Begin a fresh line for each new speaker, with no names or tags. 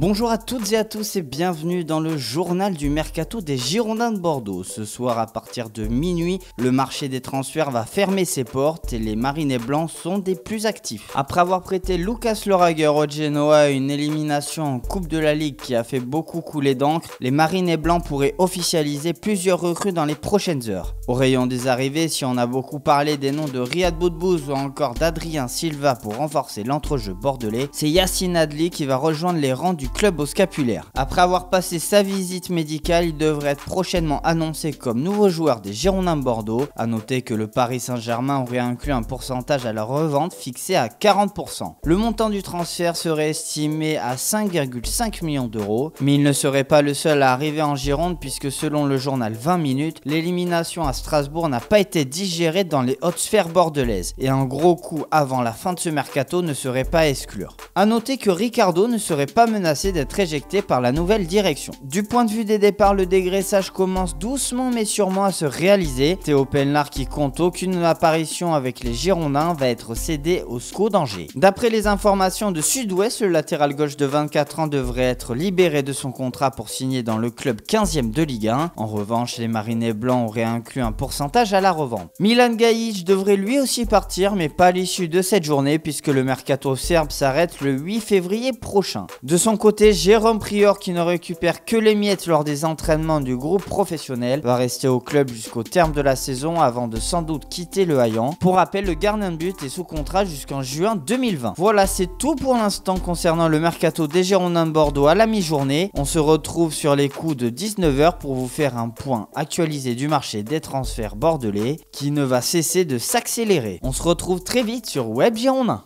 Bonjour à toutes et à tous et bienvenue dans le journal du mercato des Girondins de Bordeaux. Ce soir à partir de minuit, le marché des transferts va fermer ses portes et les Marinés Blancs sont des plus actifs. Après avoir prêté Lucas Lorraguer au Genoa à une élimination en Coupe de la Ligue qui a fait beaucoup couler d'encre, les Marinés Blancs pourraient officialiser plusieurs recrues dans les prochaines heures. Au rayon des arrivées, si on a beaucoup parlé des noms de Riyad Boudbouz ou encore d'Adrien Silva pour renforcer l'entrejeu bordelais, c'est Yacine Adli qui va rejoindre les rangs du club au scapulaire. Après avoir passé sa visite médicale, il devrait être prochainement annoncé comme nouveau joueur des Girondins de Bordeaux. A noter que le Paris Saint-Germain aurait inclus un pourcentage à la revente fixé à 40%. Le montant du transfert serait estimé à 5,5 millions d'euros, mais il ne serait pas le seul à arriver en Gironde puisque selon le journal 20 minutes, l'élimination à Strasbourg n'a pas été digérée dans les hautes sphères bordelaises et un gros coup avant la fin de ce mercato ne serait pas à exclure. A noter que Ricardo ne serait pas menacé d'être éjecté par la nouvelle direction. Du point de vue des départs, le dégraissage commence doucement mais sûrement à se réaliser. Théo Pelnard, qui compte aucune apparition avec les Girondins, va être cédé au SCO d'Angers. D'après les informations de Sud-Ouest, le latéral gauche de 24 ans devrait être libéré de son contrat pour signer dans le club 15e de Ligue 1. En revanche, les Marinés Blancs auraient inclus un pourcentage à la revente. Milan Gajic devrait lui aussi partir, mais pas à l'issue de cette journée puisque le mercato serbe s'arrête le 8 février prochain. De son côté, Jérôme Prior, qui ne récupère que les miettes lors des entraînements du groupe professionnel, va rester au club jusqu'au terme de la saison avant de sans doute quitter le Haillan. Pour rappel, le gardien de but est sous contrat jusqu'en juin 2020. Voilà, c'est tout pour l'instant concernant le mercato des Girondins de Bordeaux à la mi-journée. On se retrouve sur les coups de 19h pour vous faire un point actualisé du marché des transferts bordelais qui ne va cesser de s'accélérer. On se retrouve très vite sur Web Girondin.